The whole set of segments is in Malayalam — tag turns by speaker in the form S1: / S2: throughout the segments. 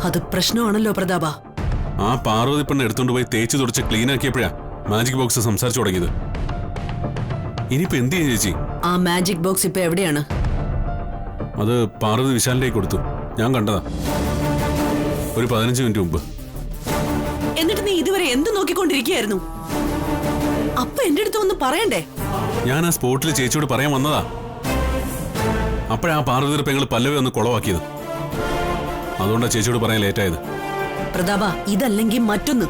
S1: അത് പ്രശ്നമാണല്ലോ പ്രതാപ.
S2: ആ പാർവതി പെണ്ണ് എടുത്തോണ്ട് പോയി തേച്ച് തുടച്ച് ക്ലീൻ ആക്കിയപ്പോഴാ മാജിക് ബോക്സ് സംസാരിച്ചു തുടങ്ങിയത്. ഇനിയിപ്പോ എന്ത് ചെയ്യും ചേച്ചി?
S1: ആ മാജിക് ബോക്സ് ഇപ്പൊ എവിടെയാണ്?
S2: അത് പാർവതി വിശാലിലേക്ക് കൊടുത്തു. ഞാൻ കണ്ടതാ ഒരു 15 മിനിറ്റ് മുമ്പ്.
S1: എന്നിട്ട് നീ ഇതുവരെ എന്ത് നോക്കിക്കൊണ്ടിരിക്കുകയായിരുന്നു? അപ്പൊ എന്റെ അടുത്ത് ഒന്ന് പറയണ്ടേ?
S2: ഞാൻ ആ സ്പോട്ടിൽ ചേച്ചിയോട് പറയാൻ വന്നതാ. അപ്പോഴാ പാർവതിയുടെ പെങ്ങള് പല്ലവി ഒന്ന് കുളവാക്കിയത്. അതുകൊണ്ടാ ചേച്ചിയോട് പറയാൻ ലേറ്റായത്.
S1: പ്രതാപ, ഇതല്ലെങ്കിൽ മറ്റൊന്ന്.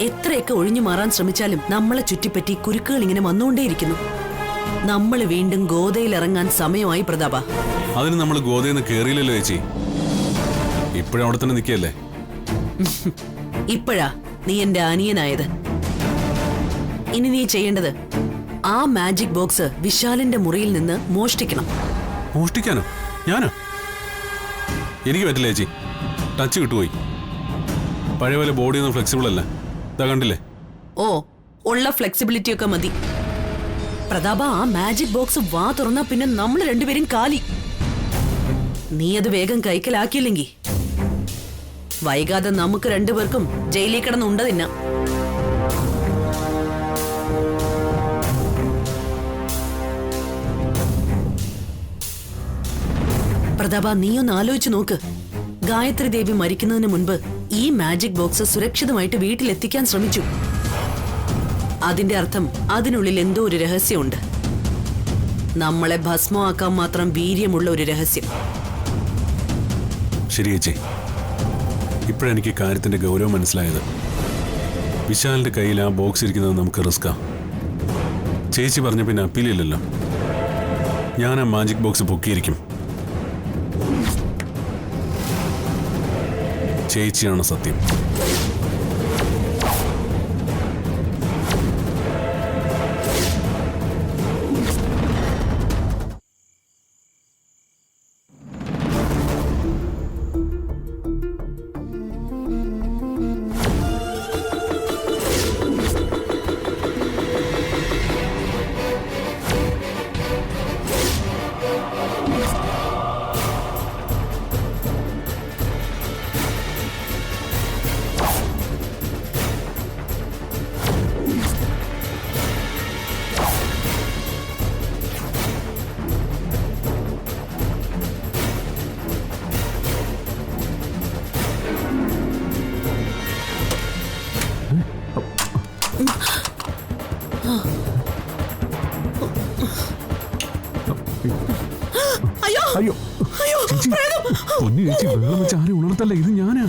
S1: എത്രയൊക്കെ ഒഴിഞ്ഞു മാറാൻ ശ്രമിച്ചാലും നമ്മളെ ചുറ്റിപ്പറ്റി കുരുക്കുകൾ ഇങ്ങനെ വന്നുകൊണ്ടേയിരിക്കുന്നു. നമ്മൾ വീണ്ടും ഗോതയിൽ ഇറങ്ങാൻ സമയമായി പ്രതാപ.
S2: അതിന് നമ്മൾ ഗോതയിൽ നിന്ന് കേറിയില്ലല്ലോ ചേച്ചി. ഇപ്പോഴും അവിടെ തന്നെ നിൽക്കുകയല്ലേ.
S1: ഇപ്പോഴാ നീ എന്റെ അനിയനായത്. ഇനി നീ ചെയ്യേണ്ടത് ആ മാജിക് ബോക്സ് വിശാലിന്റെ മുറിയിൽ നിന്ന് മോഷ്ടിക്കണം.
S2: മോഷ്ടിക്കാനോ? ഞാനോ? എനിക്ക് പറ്റില്ല ചേച്ചി. ടച്ച് വിട്ടുപോയി. പഴയ പോലെ ബോഡിയൊന്നും ഫ്ലെക്സിബിൾ അല്ല. ഇതാ കണ്ടില്ലേ?
S1: ഓ, ഉള്ള ഫ്ലെക്സിബിലിറ്റി ഒക്കെ മതി പ്രതാപ. ആ മാജിക് ബോക്സ് വാ തുറന്നാ പിന്നെ നമ്മൾ രണ്ടുപേരും കാലി. നീ അത് വേഗം കൈക്കലാക്കിയില്ലെങ്കിൽ വൈകാതെ നമുക്ക് രണ്ടുപേർക്കും ജയിലിൽ കിടന്നുണ്ട തിന്നാം. പ്രതാപ, നീ ഒന്ന് ആലോചിച്ചു നോക്ക്. ഗായത്രി ദേവി മരിക്കുന്നതിന് മുൻപ് ഈ മാജിക് ബോക്സ് സുരക്ഷിതമായിട്ട് വീട്ടിലെത്തിക്കാൻ ശ്രമിച്ചു. അതിന്റെ അർത്ഥം അതിനുള്ളിൽ എന്തോ ഒരു രഹസ്യമുണ്ട്. നമ്മളെ ഭസ്മമാക്കാൻ മാത്രം വീര്യമുള്ള ഒരു രഹസ്യം.
S2: ശരി ചേച്ചി, ഇപ്പോഴെനിക്ക് കാര്യത്തിന്റെ ഗൗരവം മനസ്സിലായത്. വിശാലിന്റെ കയ്യിൽ ആ ബോക്സ് ഇരിക്കുന്നത് നമുക്ക് റിസ്ക്കാ. ചേച്ചി പറഞ്ഞ പിന്നെ അപ്പീലില്ലല്ലോ. ഞാൻ ആ മാജിക് ബോക്സ് പൊക്കിയിരിക്കും. ചേച്ചിയാണ് സത്യം.
S1: അയ്യോ,
S2: പൊന്നു ചേച്ചി, വെള്ളം വെച്ച് ആരും ഉണർത്തല്ല. ഇത് ഞാനാ.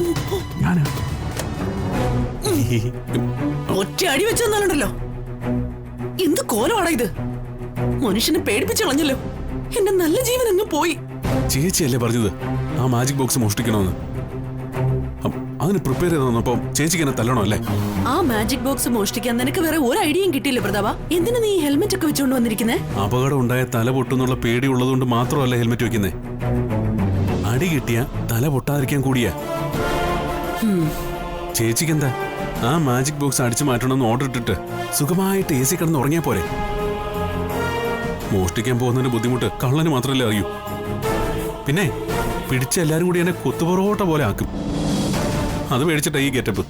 S1: ഒറ്റ അടി വെച്ചെന്നാലുണ്ടല്ലോ. എന്ത് കോലമാടാ ഇത്? മനുഷ്യനെ പേടിപ്പിച്ചു കളഞ്ഞല്ലോ. എന്റെ നല്ല ജീവൻ അങ്ങ് പോയി.
S2: ചേച്ചിയല്ലേ പറഞ്ഞത് ആ മാജിക് ബോക്സ് മോഷ്ടിക്കണമെന്ന്? അതിന് പ്രിപ്പയർ ചെയ്ത് തന്നപ്പോ ചേച്ചിക്ക് എന്നെ തല്ലണോ അല്ലേ?
S1: ആ മാജിക് ബോക്സ് മോഷ്ടിക്കാൻ നിനക്ക് വേറെ ഒരു ഐഡിയയും കിട്ടിയില്ല പ്രതാപ. എന്തിനാ നീ ഹെൽമെറ്റ് ഒക്കെ വെച്ചുകൊണ്ട് വന്നിരിക്കുന്നേ?
S2: അപകടം ഉണ്ടായ തല പൊട്ടുന്നുള്ള പേടി ഉള്ളതുകൊണ്ട് മാത്രമല്ല ഹെൽമെറ്റ് വെക്കുന്നേ. അടി കിട്ടിയ തല പൊട്ടാതിരിക്കാൻ കൂടിയാ. ചേച്ചിക്ക് എന്താ ആ മാജിക് ബോക്സ് അടിച്ചു മാറ്റണമെന്ന് ഓർഡർ ഇട്ടിട്ട് സുഖമായിട്ട് AC കിടന്ന് ഉറങ്ങിയാ പോരെ? മോഷ്ടിക്കാൻ പോകുന്നതിന്റെ ബുദ്ധിമുട്ട് കള്ളന് മാത്രമല്ലേ അറിയൂ. പിന്നെ പിടിച്ച എല്ലാരും കൂടി എന്നെ കൊത്തുപൊറോട്ട പോലെ ആക്കും. അത് മേടിച്ചിട്ടാ ഈ ഗെറ്റപ്പ്.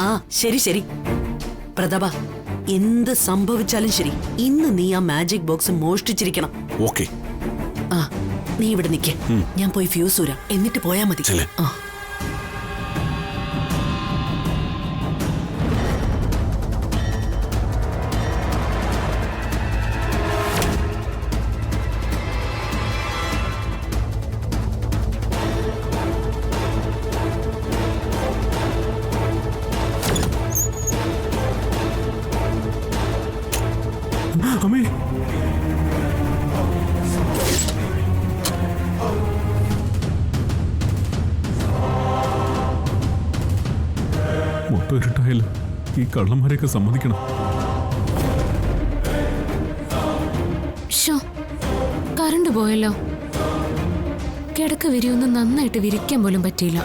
S1: ആ ശരി ശരി പ്രതാപ, എന്ത് സംഭവിച്ചാലും ശരി, ഇന്ന് നീ ആ മാജിക് ബോക്സ് മോഷ്ടിച്ചിരിക്കണം.
S2: ഓക്കെ.
S1: ആ, നീ ഇവിടെ നിൽക്കേ. ഞാൻ പോയി ഫ്യൂസ് ഊരാം, എന്നിട്ട് പോയാ മതി. ആ,
S2: അമ്മേ, മൊത്തം ഇരുട്ടായല്ലോ. ഈ കള്ളന്മാരെയൊക്കെ സമ്മതിക്കണം.
S3: കറണ്ട് പോയല്ലോ. കിടക്ക വിരിയൊന്നും നന്നായിട്ട് വിരിക്കാൻ പോലും പറ്റിയില്ല.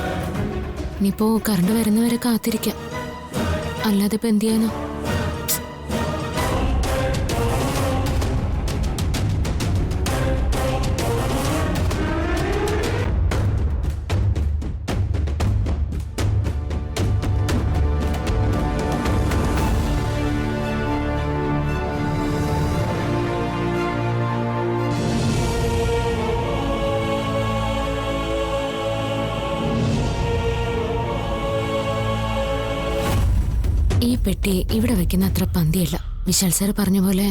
S3: ഇനിയിപ്പോ കറണ്ട് വരുന്നവരെ കാത്തിരിക്കാം. അല്ലാതെ ഇപ്പൊ എന്ത് ചെയ്യാനോ? പെട്ടി ഇവിടെ വെക്കുന്ന അത്ര പന്തിയല്ല. വിശാൽ സാർ പറഞ്ഞ പോലെ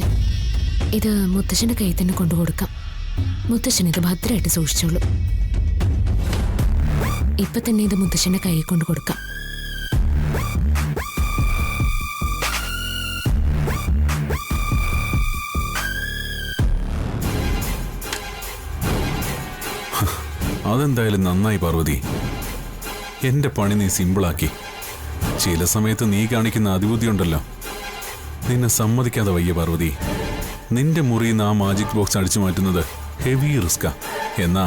S3: ഇത് മുത്തശ്ശന്റെ കയ്യിൽ തന്നെ കൊണ്ടുകൊടുക്കാം. മുത്തശ്ശൻ ഇത് ഭദ്രമായിട്ട് സൂക്ഷിച്ചോളൂ. ഇപ്പൊ തന്നെ ഇത് മുത്തശ്ശന്റെ കയ്യിൽ കൊണ്ടു കൊടുക്കാം.
S2: അതെന്തായാലും നന്നായി പാർവതി. എന്റെ പണി നീ സിമ്പിളാക്കി. ചില സമയത്ത് നീ കാണിക്കുന്ന അതിബുദ്ധി ഉണ്ടല്ലോ, നിന്നെ സമ്മതിക്കാതെ വയ്യ പാർവതി. നിന്റെ മുറിയിൽ നിന്ന് ആ മാജിക് ബോക്സ് അടിച്ചു മാറ്റുന്നത് ഹെവി റിസ്കാ. എന്നാ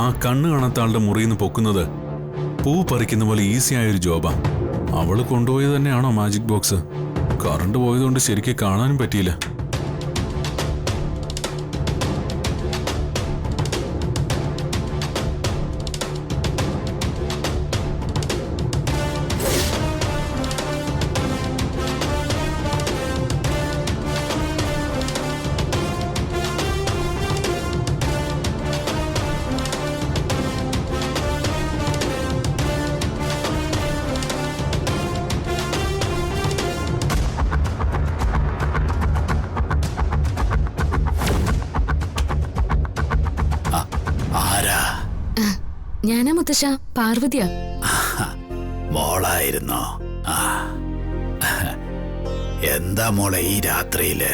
S2: ആ കണ്ണ് കാണാത്ത ആളുടെ മുറിയിൽ നിന്ന് പൊക്കുന്നത് പൂ പറിക്കുന്ന പോലെ ഈസിയായൊരു ജോബാ. അവള് കൊണ്ടുപോയത് തന്നെയാണോ മാജിക് ബോക്സ്? കറണ്ട് പോയതുകൊണ്ട് ശരിക്കും കാണാനും പറ്റിയില്ല.
S3: ഞാനാ മുത്തശ്ശ, പാർവതിയാ.
S4: മോളായിരുന്നോ? എന്താ മോളെ ഈ രാത്രിയില്?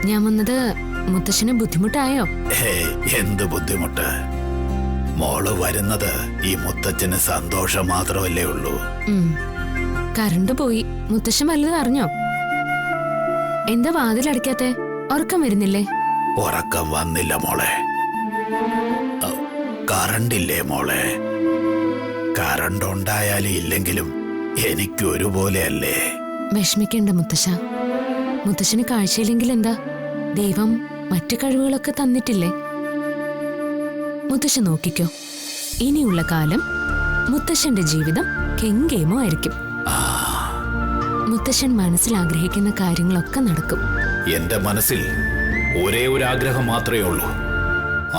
S3: ഞാൻ വന്നത് മുത്തശ്ശന് ബുദ്ധിമുട്ടായോ?
S4: എന്ത് ബുദ്ധിമുട്ട്? മോള് വരുന്നത് ഈ മുത്തച്ഛന് സന്തോഷം മാത്രമല്ലേ ഉള്ളൂ.
S3: കറണ്ട് പോയി. മുത്തശ്ശൻ വല്ലതും അറിഞ്ഞോ? എന്താ വാതിലടയ്ക്കാത്തെ? ഉറക്കം വരുന്നില്ലേ?
S4: ഉറക്കം വന്നില്ല മോളെ. കറണ്ടില്ലേ മോളെ? കറണ്ട് ഉണ്ടായാലും ഇല്ലെങ്കിലും എനിക്ക് ഒരുപോലെയല്ലേ.
S3: വിഷമിക്കണ്ട മുത്തശ്ശ. മുത്തശ്ശന് കാഴ്ചയില്ലെങ്കിൽ എന്താ, ദൈവം മറ്റു കഴിവുകളൊക്കെ തന്നിട്ടില്ലേ? മുത്തശ്ശൻ നോക്കിക്കോ, ഇനിയുള്ള കാലം മുത്തശ്ശന്റെ ജീവിതം കെങ്കേമോ ആയിരിക്കും. മുത്തശ്ശൻ മനസ്സിൽ ആഗ്രഹിക്കുന്ന കാര്യങ്ങളൊക്കെ നടക്കും.
S4: എന്റെ മനസ്സിൽ ഒരേ ഒരു ആഗ്രഹം മാത്രമേ ഉള്ളൂ.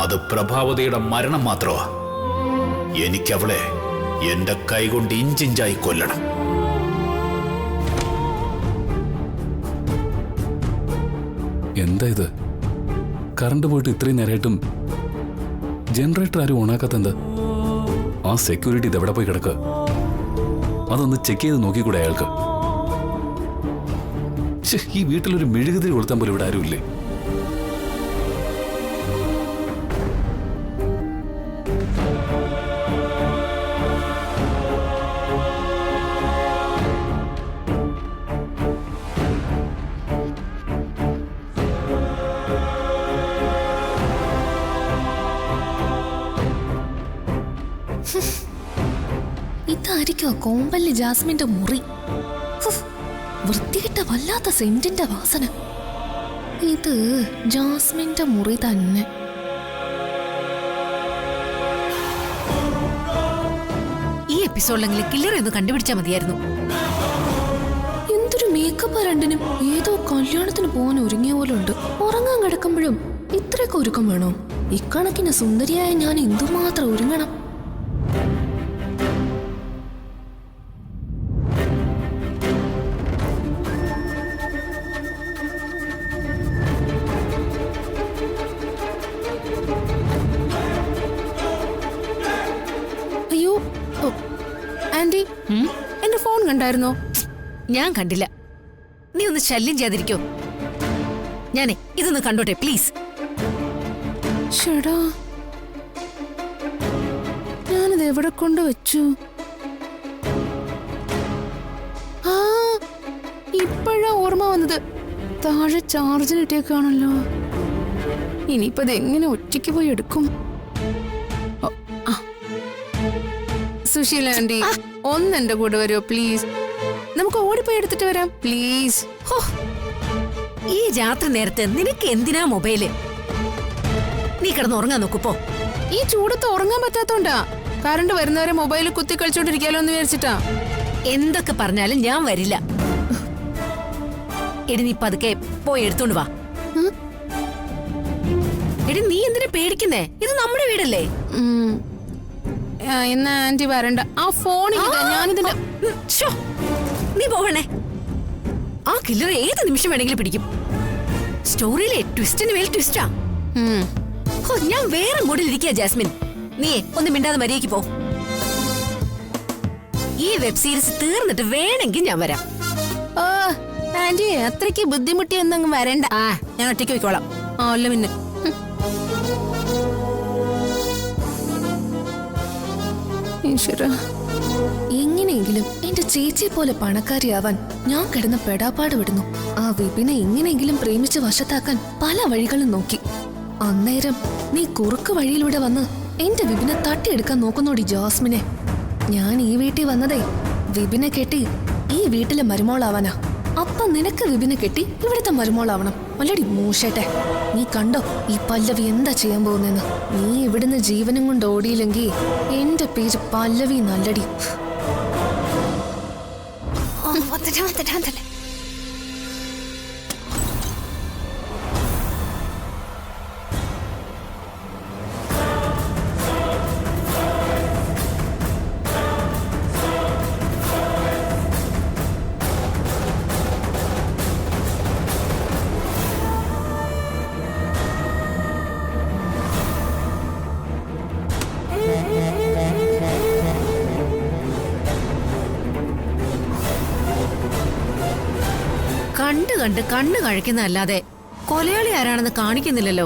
S4: അത് പ്രഭാവതിയുടെ മരണം മാത്രമാ. എനിക്കവളെ എന്റെ കൈകൊണ്ട് ഇഞ്ചിഞ്ചായി കൊല്ലണം.
S5: എന്താ ഇത്? കറണ്ട് പോയിട്ട് ഇത്രയും നേരമായിട്ടും ജനറേറ്റർ ആരും ഓണാക്കാത്തെന്ത്? ആ സെക്യൂരിറ്റി ഇതെവിടെ പോയി കിടക്കുക? അതൊന്ന് ചെക്ക് ചെയ്ത് നോക്കിക്കൂടെ അയാൾക്ക്? ഈ വീട്ടിലൊരു മെഴുകുതിരി കൊളുത്താൻ പോലും ഇവിടെ ആരുമില്ലേ?
S6: ഇതായിരിക്കോ കോമ്പല്ലി ജാസ്മിന്റെ മുറി? വൃത്തികെട്ട വല്ലാത്ത സെന്റിന്റെ വാസന. ഇത് ജാസ്മിന്റെ മുറി തന്നെ.
S7: ഈ എപ്പിസോഡിലെങ്കിലും കില്ലർ എന്ന് കണ്ടുപിടിച്ചാൽ മതിയായിരുന്നു.
S6: എന്തൊരു മേക്കപ്പ് രണ്ടിനും. ഏതോ കല്യാണത്തിന് പോകാൻ ഒരുങ്ങിയ പോലെ ഉണ്ട്. ഉറങ്ങാൻ കിടക്കുമ്പോഴും ഇത്രയൊക്കെ ഒരുക്കം വേണോ? ഇക്കണക്കിന് സുന്ദരിയായ ഞാൻ എന്തുമാത്രം ഒരുങ്ങണം?
S7: അയ്യോ ആന്റി, എന്റെ ഫോൺ കണ്ടായിരുന്നോ? ഞാൻ കണ്ടില്ല. നീ ഒന്ന് ശല്യം ചെയ്യാതിരിക്കോ? ഞാനേ ഇതൊന്ന് കണ്ടോട്ടെ പ്ലീസ്.
S6: ഷടാ, ഞാനിത് എവിടെ കൊണ്ടുവച്ചു? ആ, ഇപ്പോഴാ ഓർമ്മ വന്നത്. താഴെ ചാർജിന് ഇട്ടേക്കാണല്ലോ. ഇനിയിപ്പോ അതെങ്ങനെ ഒറ്റയ്ക്ക് പോയി എടുക്കും? സുശീല ആന്റി, ഒന്ന് എന്റെ കൂടെ വരുമോ പ്ലീസ്? നമുക്ക് ഓടിപ്പോയി എടുത്തിട്ട് വരാം പ്ലീസ്.
S7: ഈ രാത്രി നേരത്തെ നിനക്ക് എന്തിനാ മൊബൈല്? നീ കിടന്ന് ഉറങ്ങാൻ നോക്കുപ്പോ.
S6: ഈ ചൂടത്ത് ഉറങ്ങാൻ പറ്റാത്തോണ്ടാ. കറണ്ട് വരുന്നവരെ മൊബൈൽ കുത്തി കളിച്ചോണ്ടിരിക്കാലോ എന്ന് വിചാരിച്ചിട്ടാ.
S7: എന്തൊക്കെ പറഞ്ഞാലും ഞാൻ വരില്ല. എടി നീ പതുക്കെ പോയി എടുത്തോണ്ട് വാ. എടി നീ എന്തിനാ പേടിക്കുന്നേ? ഇത് നമ്മുടെ വീടല്ലേ.
S6: എന്നാ ആന്റി വരണ്ട. ആ ഫോണിൽ ഞാനിതിന്റെ
S7: നീ പോകണേ. ആ കില്ലർ ഏത് നിമിഷം വേണമെങ്കിലും പിടിക്കും. സ്റ്റോറിയിലെ ട്വിസ്റ്റിന് മേൽ ട്വിസ്റ്റാ. ഞാൻ വേറെ മൂഡിലിരിക്കുക ജാസ്മിൻ. നീ ഒന്ന് മിണ്ടാതെ മര്യാദയ്ക്ക് പോ. ഈ വെബ് സീരീസ് തീർന്നിട്ട് വേണമെങ്കിൽ ഞാൻ വരാം.
S6: ഓ ആന്റി അത്രയ്ക്ക് ബുദ്ധിമുട്ടിയൊന്നും വരണ്ട.
S7: ഞാൻ ഒറ്റയ്ക്ക് പോയിക്കോളാം.
S6: അല്ല പിന്നെ എങ്ങനെയെങ്കിലും എന്റെ ചേച്ചിയെ പോലെ പണക്കാരിയാവാൻ ഞാൻ കിടന്ന പെടാപ്പാട് വിടുന്നു. ആ വിപിനെ എങ്ങനെയെങ്കിലും പ്രേമിച്ച് വശത്താക്കാൻ പല വഴികളും നോക്കി. അന്നേരം നീ കുറുക്ക് വഴിയിലൂടെ വന്ന് എന്റെ വിപിനെ തട്ടിയെടുക്കാൻ നോക്കുന്നോടി ജാസ്മിനെ. ഞാൻ ഈ വീട്ടിൽ വന്നതേ വിപിനെ കെട്ടി ഈ വീട്ടിലെ മരുമോളാവാനാ. അപ്പൊ നിനക്ക് വിപിനെ കെട്ടി ഇവിടുത്തെ മരുമോളാവണം അല്ലടി മൂഷേട്ടെ. നീ കണ്ടോ ഈ പല്ലവി എന്താ ചെയ്യാൻ പോകുന്നെന്ന്. നീ ഇവിടുന്ന് ജീവനും കൊണ്ട് ഓടിയില്ലെങ്കിൽ എന്റെ പേര് പല്ലവി നല്ലടി.
S7: കണ്ട് കണ്ട് കണ്ണ് കഴിക്കുന്നതല്ലാതെ കൊലയാളി ആരാണെന്ന് കാണിക്കുന്നില്ലല്ലോ.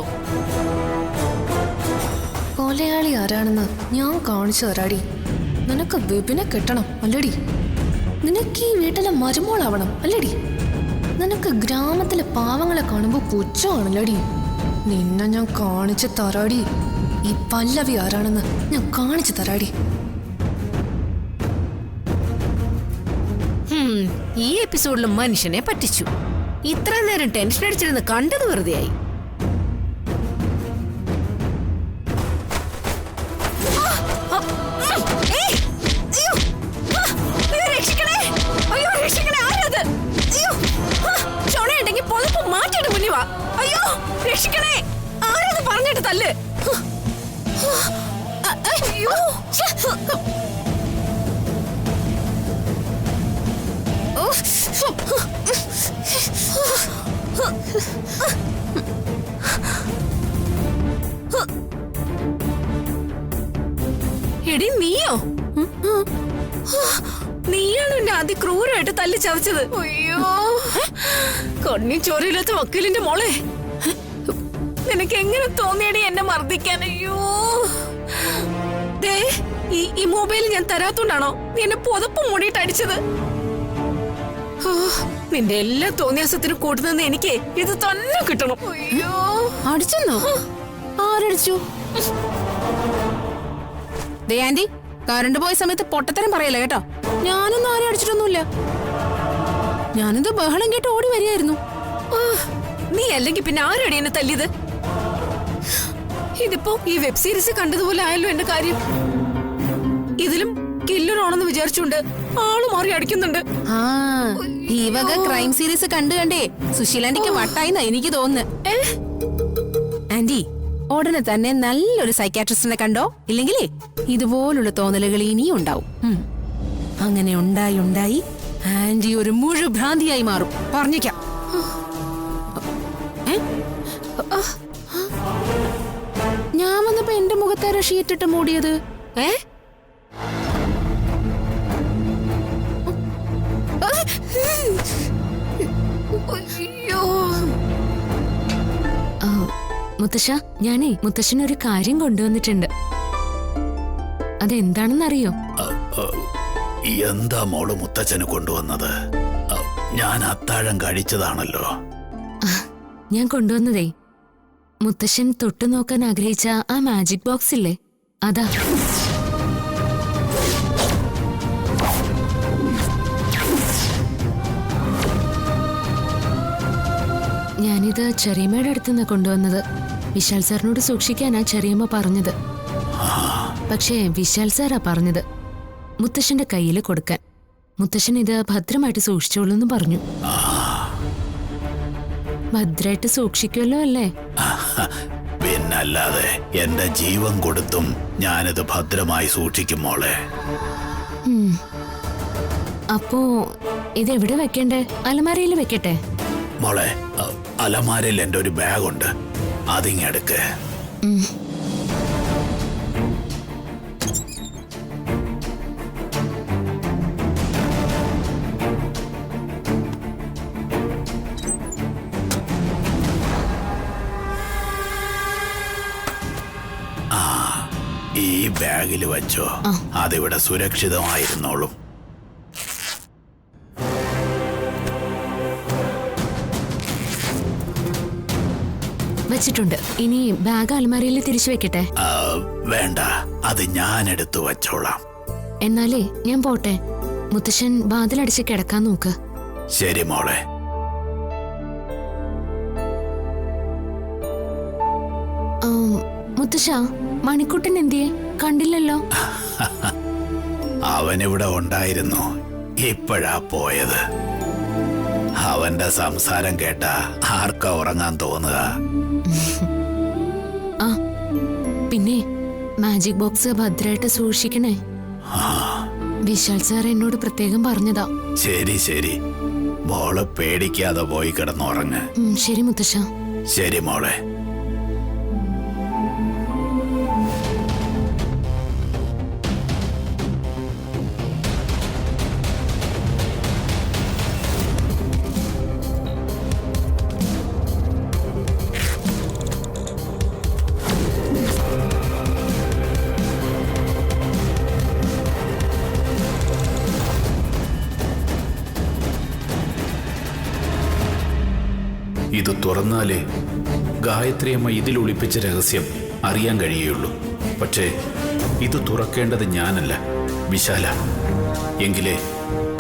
S6: കൊലയാളി ആരാണെന്ന് ഞാൻ കാണിച്ചു തരാടി. നിനക്ക് വിപിനെ കെട്ടണം അല്ലടി. നിനക്ക് ഈ വീട്ടിലെ മരുമോളാവണം അല്ലടി. നിനക്ക് ഗ്രാമത്തിലെ പാവങ്ങളെ കാണുമ്പോ പുച്ഛമാണല്ലടി. നിന്നെ ഞാൻ കാണിച്ചു തരാടി. ഈ പല്ലവി ആരാണെന്ന് ഞാൻ കാണിച്ചു തരാടി.
S7: ഈ എപ്പിസോഡിൽ മനുഷ്യനെ പറ്റിച്ചു. ഇത്ര നേരം ടെൻഷൻ അടിച്ചിരുന്ന് കണ്ടത് വെറുതെയായി. ചൊണയുണ്ടെങ്കിൽ പൊതുപ്പ് മാറ്റിയിട്ട് മുന്നിൽ വാ. അയ്യോ രക്ഷിക്കണേ, ആരത് പറഞ്ഞിട്ട് തല്ല്. അയ്യോ എടി നീയോ? നീയാണ് എന്നെ അതിക്രൂരമായിട്ട് തല്ലി ചതച്ചത്. അയ്യോ കണ്ണി ചോരയില്ലാത്ത വക്കീലിന്റെ മോളെ, നിനക്ക് എങ്ങനെ തോന്നിയടി എന്നെ മർദ്ദിക്കാൻ? അയ്യോ ദേ ഈ മൊബൈൽ ഞാൻ തരാത്തോണ്ടാണോ നീ എന്നെ പുതപ്പ് മൂടിയിട്ട് അടിച്ചത്? നിന്റെ എല്ലാ തോന്നിയാസത്തിനും കൂട്ടുന്ന എനിക്ക് ഇത് തന്നെ കിട്ടണം. അയ്യോ
S6: അടിച്ചെന്നോ? ആരടിച്ചു? ദേ ആന്റി, കറണ്ട് പോയ സമയത്ത് പൊട്ടത്തരം പറയല്ലേ കേട്ടോ. ഞാനൊന്നും ആരും അടിച്ചിട്ടൊന്നുമില്ല. ഞാനെന്തോ ബഹളം കേട്ട് ഓടി വരികയായിരുന്നു.
S7: നീ അല്ലെങ്കിൽ പിന്നെ ആരടി എന്നെ തല്ലിയത്? ഇതിപ്പോ ഈ വെബ് സീരീസ് കണ്ടതുപോലെ ആയല്ലോ എന്റെ കാര്യം. ഇതിലും കില്ലറാണെന്ന് വിചാരിച്ചുണ്ട് ആള് മാറി അടിക്കുന്നുണ്ട്.
S6: ആ ഈ വക ക്രൈം സീരീസ് കണ്ടു കണ്ടേ സുശീലാന്റിക്ക് വട്ടായിന്നാ എനിക്ക് തോന്നുന്നു. ആന്റി ഉടനെ തന്നെ നല്ലൊരു സൈക്കാട്രിസ്റ്റിനെ കണ്ടോ, ഇല്ലെങ്കിലേ ഇതുപോലുള്ള തോന്നലുകൾ ഇനിയും ഉണ്ടാവും. അങ്ങനെ ഉണ്ടായി ഉണ്ടായി ആന്റി ഒരു മുഴുഭ്രാന്തിയായി മാറും, പറഞ്ഞേക്കാം. ഞാൻ വന്നപ്പോ എന്റെ മുഖത്തേറെ ഷീറ്റിട്ട് മൂടിയത്.
S3: മുത്തശ്ശ, ഞാനേ മുത്തശ്ശനൊരു കാര്യം കൊണ്ടുവന്നിട്ടുണ്ട്. അതെന്താണെന്നറിയോ?
S4: എന്താ മോള് മുത്തച്ഛന് കൊണ്ടുവന്നത്? ഞാൻ അത്താഴം കഴിച്ചതാണല്ലോ.
S3: ഞാൻ കൊണ്ടുവന്നതേ മുത്തശ്ശൻ തൊട്ടു നോക്കാൻ ആഗ്രഹിച്ച ആ മാജിക് ബോക്സ് ഇല്ലേ, അതാ. ഞാനിത് ചെറിയമ്മയുടെ അടുത്തുനിന്ന് കൊണ്ടുവന്നത്. വിശാൽ സാറിനോട് സൂക്ഷിക്കാനാ ചെറിയമ്മ പറഞ്ഞത്. പക്ഷേ വിശാൽ സാറാ പറഞ്ഞത് മുത്തശ്ശന്റെ കയ്യിൽ കൊടുക്കാൻ. മുത്തശ്ശൻ ഇത് ഭദ്രമായിട്ട് സൂക്ഷിച്ചോളൂ എന്ന് പറഞ്ഞു. ഭദ്രമായിട്ട് സൂക്ഷിക്കുമല്ലോ അല്ലേ?
S4: പിന്നല്ലാതെ എന്റെ ജീവൻ കൊടുത്തും ഞാനിത് ഭദ്രമായി സൂക്ഷിക്കും മോളെ.
S3: അപ്പോ ഇത് എവിടെ വെക്കണ്ടേ? അലമാരയിൽ വെക്കട്ടെ?
S4: മോളെ, അലമാരയിൽ എൻ്റെ ഒരു ബാഗുണ്ട്, അതിങ്ങെടുക്ക്. ഈ ബാഗിൽ വച്ചോ, അതിവിടെ സുരക്ഷിതമായിരുന്നോളും.
S3: വെച്ചിട്ടുണ്ട്. ഇനി ബാഗ് അലമാരയിൽ തിരിച്ചു വെക്കട്ടെ?
S4: വേണ്ട, അത് ഞാൻ എടുത്തു വച്ചോളാം.
S3: എന്നാലേ ഞാൻ പോട്ടെ. മുത്തശ്ശൻ വാതിലടിച്ച് കിടക്കാൻ നോക്ക്.
S4: ശരി മോളെ.
S3: മുത്തശ്ശ, മണിക്കുട്ടൻ എന്തിയെ? കണ്ടില്ലല്ലോ.
S4: അവനിവിടെ ഉണ്ടായിരുന്നു, ഇപ്പോഴാ പോയത്. അവന്റെ സംസാരം കേട്ട ആർക്കാ ഉറങ്ങാൻ തോന്നുക?
S3: ആ പിന്നെ മാജിക് ബോക്സ് ഭദ്രമായിട്ട് സൂക്ഷിക്കണേ. വിശാൽ സാർ എന്നോട് പ്രത്യേകം പറഞ്ഞതാ.
S4: ശരി ശരി, മോള് പേടിക്കാതെ പോയി കിടന്നുറങ്ങ്.
S3: ശരി മുത്തശ്ശ.
S4: ശരി മോളെ. ഇത് തുറന്നാലേ ഗായത്രിയമ്മ ഇതിൽ ഒളിപ്പിച്ച രഹസ്യം അറിയാൻ കഴിയുള്ളൂ. പക്ഷേ ഇത് തുറക്കേണ്ടത് ഞാനല്ല, വിശാല. എങ്കിലേ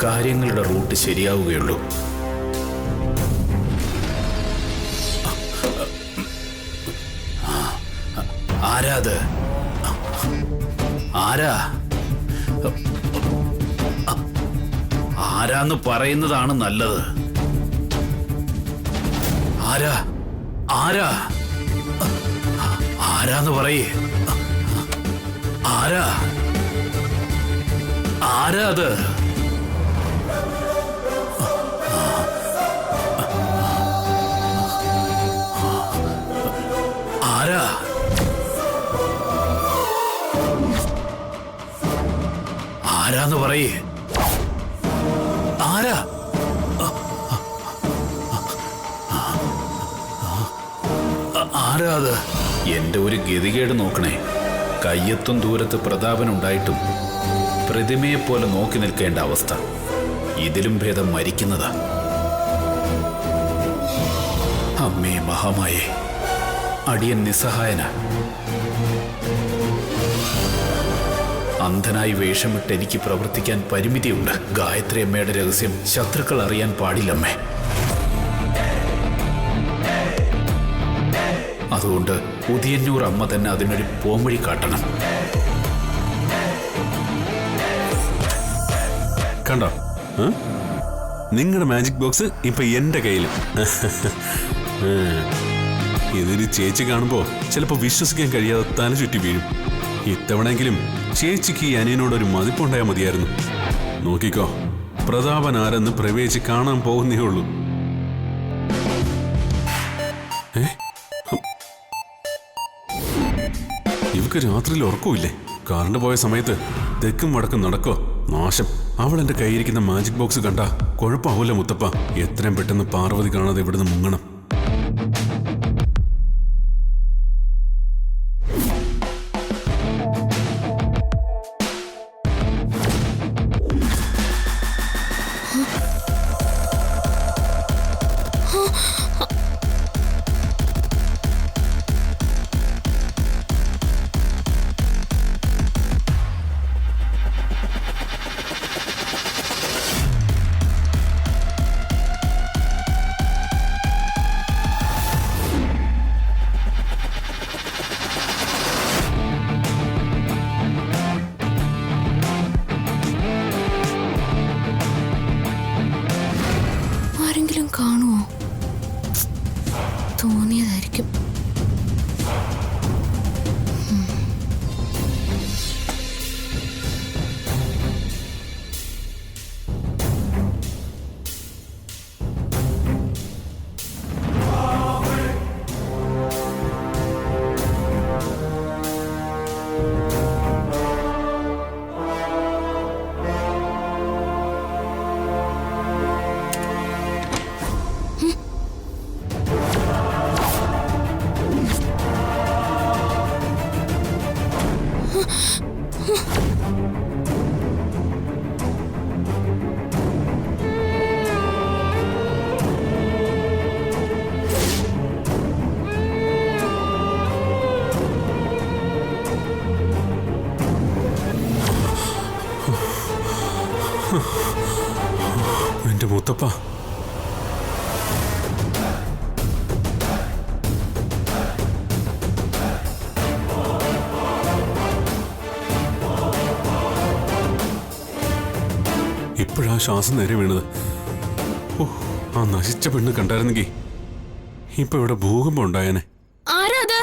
S4: കാര്യങ്ങളുടെ റൂട്ട് ശരിയാവുകയുള്ളൂ. ആരാത്? ആരാന്ന് പറയുന്നതാണ് നല്ലത്. ആരാന്ന് പറയേ. ആരാ അത്? ആരാന്ന് പറയേ. ആരാ? ആരാ അത്? എന്റെ ഒരു ഗതികേട് നോക്കണേ. കയ്യെത്തും ദൂരത്ത് പ്രതാപനുണ്ടായിട്ടും പ്രതിമയെപ്പോലെ നോക്കി നിൽക്കേണ്ട അവസ്ഥ. ഇതിലും ഭേദം മരിക്കുന്നതാ. അമ്മേ മഹാമായേ, അടിയൻ നിസ്സഹായന. അന്ധനായി വേഷമിട്ട് എനിക്ക് പ്രവർത്തിക്കാൻ പരിമിതിയുണ്ട്. ഗായത്രി അമ്മയുടെ രഹസ്യം ശത്രുക്കൾ അറിയാൻ പാടില്ലമ്മേ. അതുകൊണ്ട് ഉദിയന്നൂർ അമ്മ തന്നെ അതിനൊരു പോംവഴി കാട്ടണം.
S2: കണ്ടോ, നിങ്ങളുടെ മാജിക് ബോക്സ് ഇപ്പൊ എന്റെ കയ്യിൽ. ഇതൊരു ചേച്ചി കാണുമ്പോ ചിലപ്പോ വിശ്വസിക്കാൻ കഴിയാതെ തല ചുറ്റി വീഴും. ഇത്തവണെങ്കിലും ചേച്ചിക്ക് ഈ അനിയനോടൊരു മതിപ്പുണ്ടായാൽ മതിയായിരുന്നു. നോക്കിക്കോ, പ്രതാപൻ ആരെന്ന് പ്രവേശിച്ച് കാണാൻ പോകുന്നേ ഉള്ളൂ. ഇവക്ക് രാത്രിയിൽ ഉറക്കമില്ലേ? കറണ്ട് പോയ സമയത്ത് തെക്കും വടക്കും നടക്കോ നാശം. അവൾ എന്റെ കയ്യിരിക്കുന്ന മാജിക് ബോക്സ് കണ്ട കുഴപ്പമാവൂല മുത്തപ്പ. എത്രയും പെട്ടെന്ന് പാർവതി കാണാതെ ഇവിടുന്ന് മുങ്ങണം. എന്റെ മുത്തപ്പ. ഇപ്പോഴാ ശ്വാസം നേരെ വീണത്. ഓ, ആ നശിച്ച പെണ്ണ് കണ്ടായിരുന്നെങ്കിൽ ഇപ്പൊ ഇവിടെ ഭൂകമ്പം ഉണ്ടായേനെ.
S3: ആരാ അത്?